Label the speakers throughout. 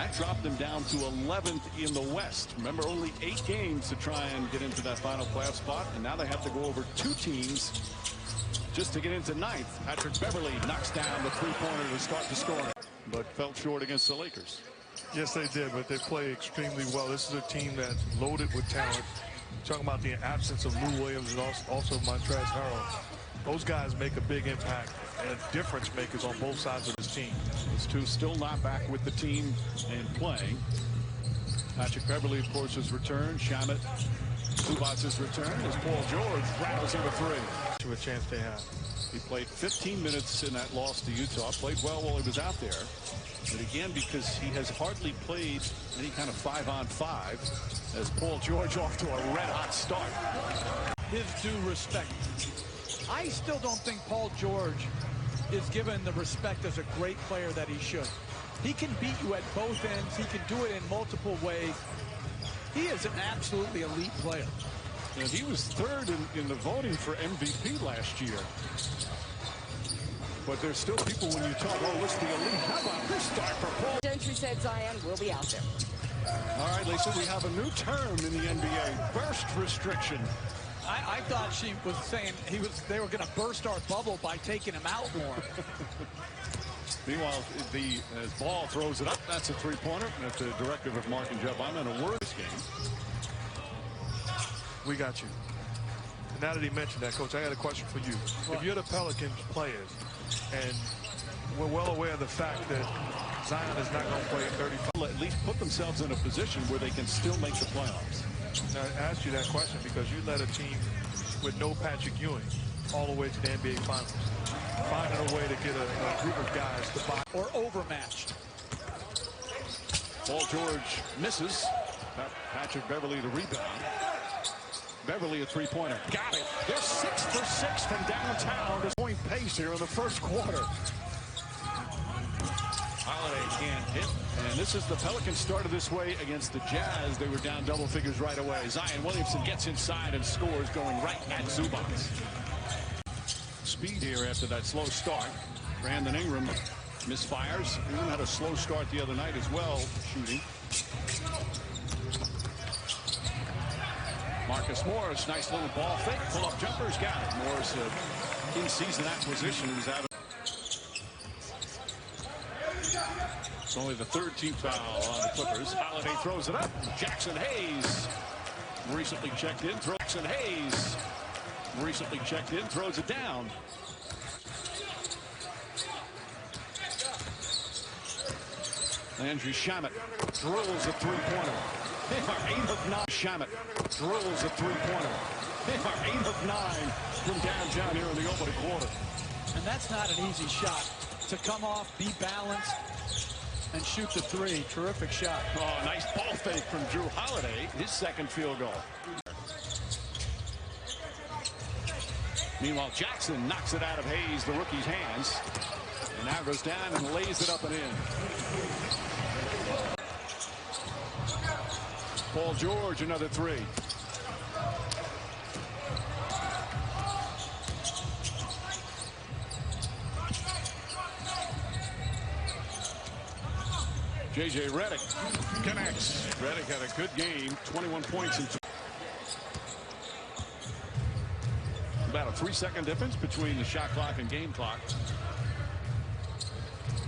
Speaker 1: That dropped them down to 11th in the West. Remember, only 8 games to try and get into that final playoff spot, and now they have to go over 2 teams just to get into 9th. Patrick Beverley knocks down the three-pointer to start the scoring, but fell short against the Lakers.
Speaker 2: Yes, they did, but they play extremely well. This is a team that's loaded with talent. Talking about the absence of Lou Williams and also Montrezl Harrell. Those guys make a big impact and difference makers on both sides of this team.
Speaker 1: These two still not back with the team and playing. Patrick Beverley, of course, has returned. Shamet, Zubac's return as Paul George rattles into 3.
Speaker 2: To a chance they have.
Speaker 1: He played 15 minutes in that loss to Utah. Played well while he was out there. But again, because he has hardly played any kind of 5-on-5, as Paul George off to a red-hot start.
Speaker 3: His due respect. I still don't think Paul George is given the respect as a great player that he should. He can beat you at both ends. He can do it in multiple ways. He is an absolutely elite player.
Speaker 1: And he was 3rd in the voting for MVP last year. But there's still people when you talk, oh, what's the elite? How about this start for Paul?
Speaker 4: Gentry said Zion will be out there.
Speaker 1: All right, Lisa, we have a new term in the NBA, burst restriction.
Speaker 3: I thought she was saying they were going to burst our bubble by taking him out more.
Speaker 1: Meanwhile, as Ball throws it up, that's a three-pointer. At the directive of Mark and Jeff, I'm in a word this game.
Speaker 2: We got you. And now that he mentioned that, Coach, I got a question for you. What? If you're the Pelicans players, and we're well aware of the fact that Zion is not going to play 35.
Speaker 1: At least put themselves in a position where they can still make the playoffs.
Speaker 2: Now, I asked you that question because you led a team with no Patrick Ewing all the way to the NBA Finals. Finding a way to get a group of guys to buy.
Speaker 3: Or overmatched.
Speaker 1: Paul George misses. Patrick Beverley the rebound. Beverley a three-pointer. Got it. They're 6 for 6 from downtown. This point pace here in the first quarter. Holiday can't hit. And this is the Pelicans started this way against the Jazz. They were down double figures right away. Zion Williamson gets inside and scores, going right at Zubac. Speed here after that slow start. Brandon Ingram misfires. Ingram had a slow start the other night as well, shooting. Marcus Morris, nice little ball fake. Pull-up jumpers, got it. Morris, in-season acquisition, was out of. It's only the 3rd team foul on the Clippers. Holiday throws it up. Jackson Hayes, recently checked in. Jackson Hayes, recently checked in, throws it down. Andrew Shamet drills a three-pointer. They are 8 of 9. Shamet drills a three-pointer. They are 8 of 9 from downtown here in the opening quarter.
Speaker 3: And that's not an easy shot. To come off, be balanced, and shoot the 3. Terrific shot.
Speaker 1: Oh, nice ball fake from Drew Holiday. His 2nd field goal. Meanwhile, Jackson knocks it out of Hayes, the rookie's hands. And now goes down and lays it up and in. Paul George, another 3. J.J. Redick connects. Redick had a good game, 21 points in about a 3-second difference between the shot clock and game clock.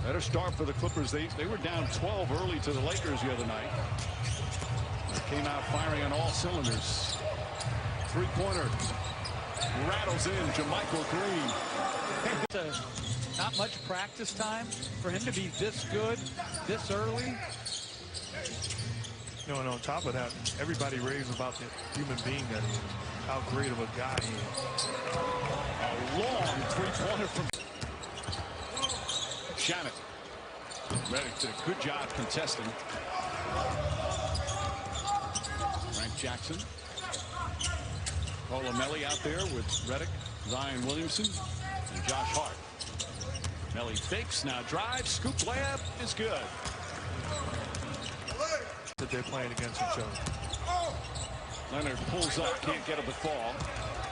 Speaker 1: Better start for the Clippers. They were down 12 early to the Lakers the other night. They came out firing on all cylinders. Three-pointer rattles in. JaMychal Green.
Speaker 3: Not much practice time for him to be this good, this early.
Speaker 2: No, and on top of that, everybody raves about the human being that he is. How great of a guy he is.
Speaker 1: A long three-pointer from Shamet. Redick did a good job contesting. Frank Jackson. Melli out there with Redick, Zion Williamson, and Josh Hart. Melli fakes, now drives, scoop layup is good.
Speaker 2: That they're playing against each other.
Speaker 1: Leonard pulls up, can't get it to fall.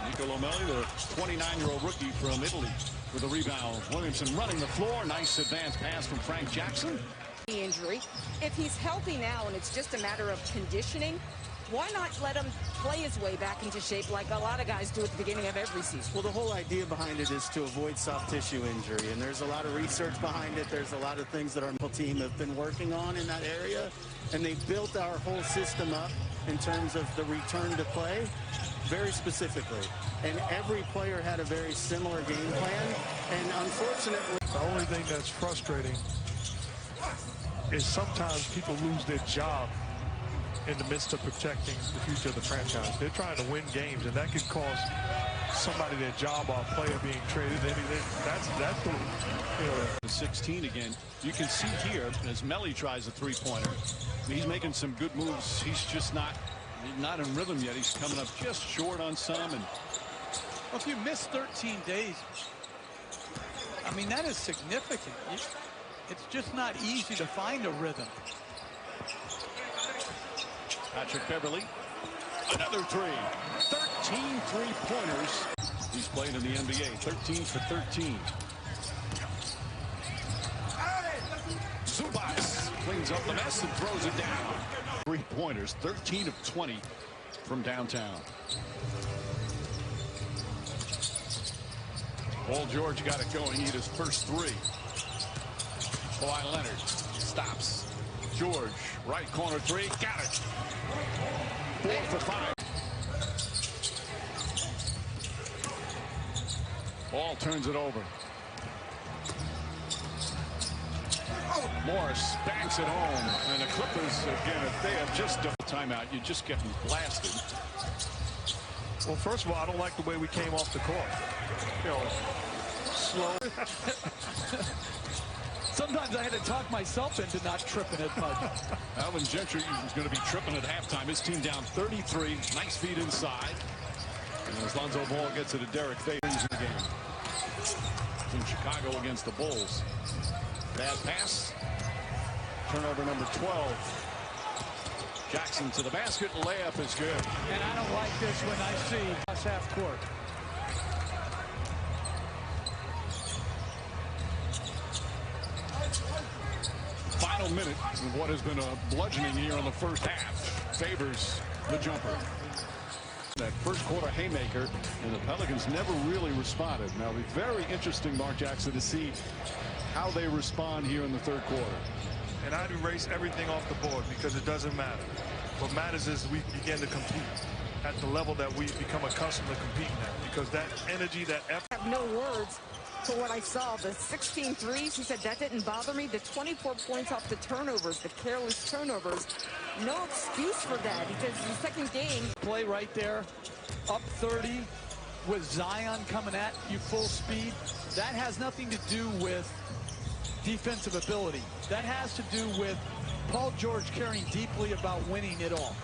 Speaker 1: Nicolò Melli, the 29-year-old rookie from Italy, with a rebound. Williamson running the floor. Nice advance pass from Frank Jackson.
Speaker 4: Injury. If he's healthy now and it's just a matter of conditioning, why not let him play his way back into shape like a lot of guys do at the beginning of every season?
Speaker 5: Well, the whole idea behind it is to avoid soft tissue injury, and there's a lot of research behind it. There's a lot of things that our medical team have been working on in that area, and they built our whole system up in terms of the return to play very specifically. And every player had a very similar game plan, and unfortunately,
Speaker 2: the only thing that's frustrating is sometimes people lose their job in the midst of protecting the future of the franchise. They're trying to win games, and that could cost somebody their job or a player being traded. That's the, you know.
Speaker 1: The 16 again. You can see here as Melly tries a three-pointer. He's making some good moves. He's just not in rhythm yet. He's coming up just short on some. And
Speaker 3: if you miss 13 days, I mean, that is significant. It's just not easy to find a rhythm.
Speaker 1: Patrick Beverly, another three. 13 three-pointers. He's played in the NBA, 13 for 13. Zubac cleans up the mess and throws it down. Three-pointers, 13 of 20 from downtown. Paul George got it going. He hit his first three. Kawhi Leonard stops. George, right corner three, got it. 4 for 5. Ball turns it over. Morris banks it home, and the Clippers again. If they have just a timeout, you're just getting blasted.
Speaker 2: Well, first of all, I don't like the way we came off the court. You know, slow.
Speaker 3: Sometimes I had to talk myself into not tripping as much.
Speaker 1: Alvin Gentry is going to be tripping at halftime. His team down 33. Nice feed inside. And as Lonzo Ball gets it to Derek Favors in the game. From Chicago against the Bulls. Bad pass. Turnover number 12. Jackson to the basket. Layup is good.
Speaker 3: And I don't like this when I see us half court.
Speaker 1: Final minute of what has been a bludgeoning here in the first half. Favors the jumper. That first quarter haymaker, and the Pelicans never really responded. Now, it'll be very interesting, Mark Jackson, to see how they respond here in the third quarter.
Speaker 2: And I'd erase everything off the board because it doesn't matter. What matters is we begin to compete at the level that we become accustomed to competing at, because that energy, that effort.
Speaker 4: I have no words for what I saw. The 16 threes, he said that didn't bother me. The 24 points off the turnovers, the careless turnovers. No excuse for that because the second game.
Speaker 3: Play right there, up 30 with Zion coming at you full speed. That has nothing to do with defensive ability. That has to do with Paul George caring deeply about winning it all.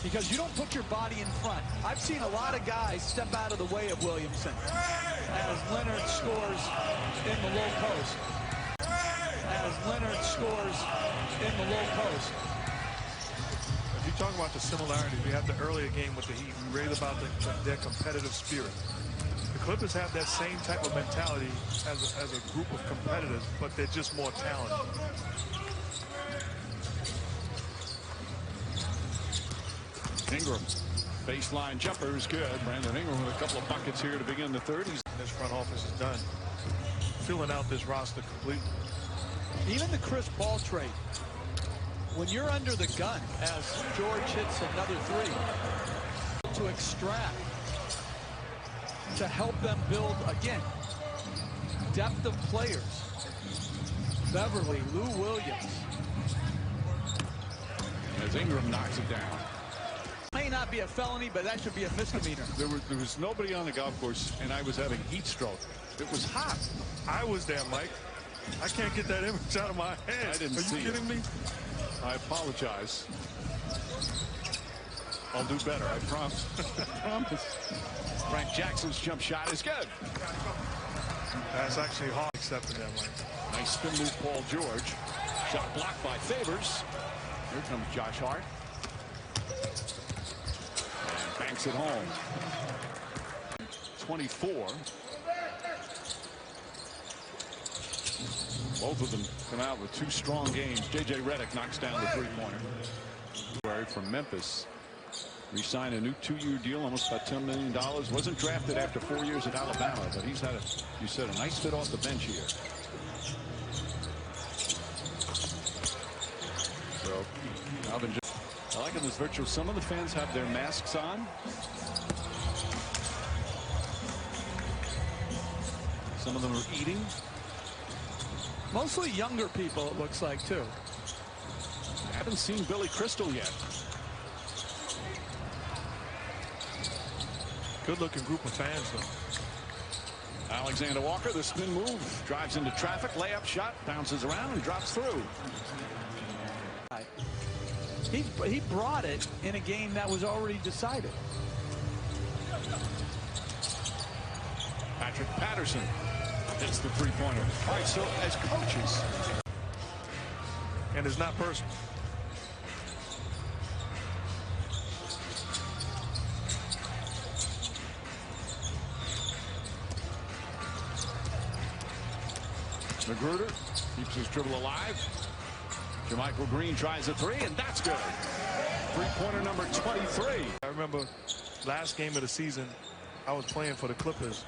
Speaker 3: Because you don't put your body in front. I've seen a lot of guys step out of the way of Williamson as Leonard scores in the low post. As Leonard scores in the low post.
Speaker 2: If you talk about the similarities, we had the earlier game with the Heat. We raved about their competitive spirit. The Clippers have that same type of mentality as a group of competitors, but they're just more talented.
Speaker 1: Ingram, baseline jumper is good. Brandon Ingram with a couple of buckets here to begin the third.
Speaker 2: This front office is done filling out this roster completely.
Speaker 3: Even the Chris Paul trade, when you're under the gun, as George hits another three, to extract, to help them build, again, depth of players. Beverly, Lou Williams.
Speaker 1: As Ingram knocks it down.
Speaker 3: May not be a felony, but that should be a misdemeanor.
Speaker 1: There was nobody on the golf course, and I was having heat stroke. It was hot.
Speaker 2: I was there, Mike. I can't get that image out of my head.
Speaker 1: I didn't see it.
Speaker 2: Are you kidding me?
Speaker 1: I apologize. I'll do better, I promise. I promise. Frank Jackson's jump shot is good.
Speaker 2: That's actually hard accepting that, Mike.
Speaker 1: Nice spin move, Paul George. Shot blocked by Favors. Here comes Josh Hart. And banks it home. 24. Both of them come out with 2 strong games. J.J. Redick knocks down the three-pointer. From Memphis. Re-signed a new 2-year deal, almost about $10 million. Wasn't drafted after 4 years at Alabama, but he's had, you said, a nice fit off the bench here. So, I like in this virtual. Some of the fans have their masks on. Some of them are eating.
Speaker 3: Mostly younger people, it looks like, too.
Speaker 1: I haven't seen Billy Crystal yet.
Speaker 2: Good-looking group of fans, though.
Speaker 1: Alexander Walker, the spin move, drives into traffic, layup shot, bounces around and drops through.
Speaker 3: He brought it in a game that was already decided.
Speaker 1: Patrick Patterson hits the three-pointer. All right, so as coaches.
Speaker 2: And it's not personal.
Speaker 1: Magruder keeps his dribble alive. JaMychal Green tries a 3, and that's good. Three-pointer number 23.
Speaker 2: I remember last game of the season, I was playing for the Clippers,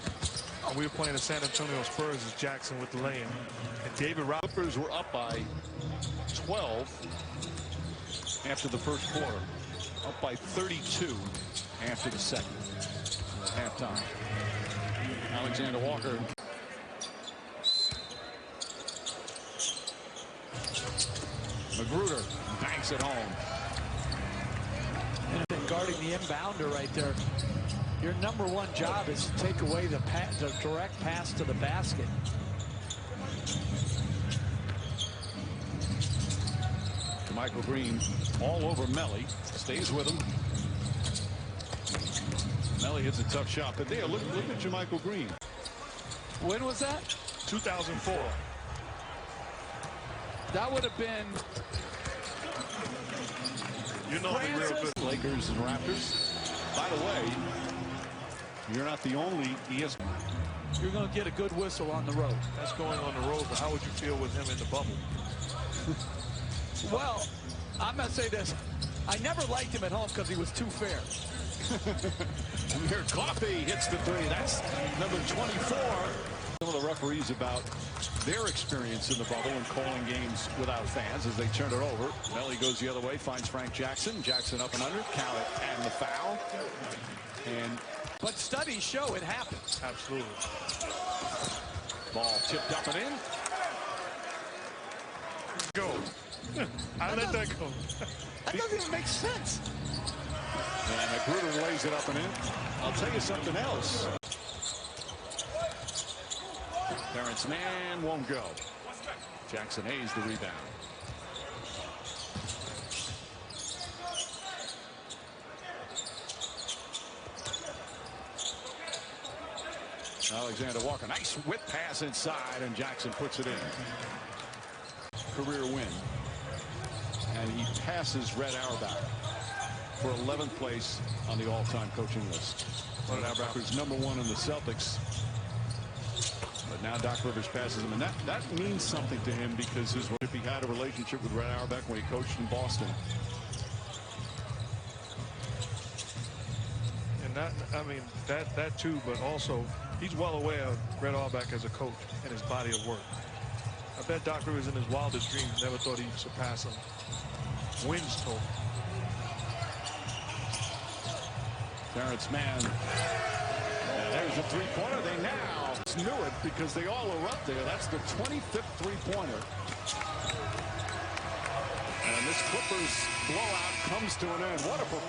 Speaker 2: and we were playing the San Antonio Spurs as Jackson with the lay-in. And David
Speaker 1: Clippers were up by 12 after the first quarter. Up by 32 after the second. At halftime. Alexander Walker. Magruder banks it home.
Speaker 3: And guarding the inbounder right there. Your #1 job is to take away the direct pass to the basket.
Speaker 1: JaMychal Green all over Melly. Stays with him. Melly hits a tough shot. But there, look at JaMychal Green.
Speaker 3: When was that?
Speaker 2: 2004.
Speaker 3: That would have been.
Speaker 2: You know the real good.
Speaker 1: Lakers and Raptors. By the way, you're not the only ESPN.
Speaker 3: You're going to get a good whistle on the road.
Speaker 2: That's going on the road, but how would you feel with him in the bubble?
Speaker 3: Well, I'm going to say this. I never liked him at home because he was too fair.
Speaker 1: Amir Coffey hits the 3. That's number 24. Some of the referees about their experience in the bubble and calling games without fans as they turn it over. Melly goes the other way, finds Frank Jackson. Jackson up and under, count it, and the foul.
Speaker 3: But studies show it happens.
Speaker 2: Absolutely.
Speaker 1: Ball tipped up and in.
Speaker 2: Go. I let that go.
Speaker 3: That doesn't even make sense.
Speaker 1: And Magruder lays it up and in. I'll tell you something else. Terrence Mann won't go. Jackson Hayes the rebound. Alexander Walker, nice whip pass inside, and Jackson puts it in. Career win. And he passes Red Auerbach for 11th place on the all-time coaching list. Red Auerbach was #1 in the Celtics. But now Doc Rivers passes him, and that means something to him because if he had a relationship with Red Auerbach when he coached in Boston.
Speaker 2: And that too, but also he's well aware of Red Auerbach as a coach and his body of work. I bet Doc Rivers in his wildest dreams never thought he'd surpass him. Wins total.
Speaker 1: Terrence Mann. And there's a three-pointer. They now knew it because they all are up there. That's the 25th three-pointer. And this Clippers blowout comes to an end. What a performance.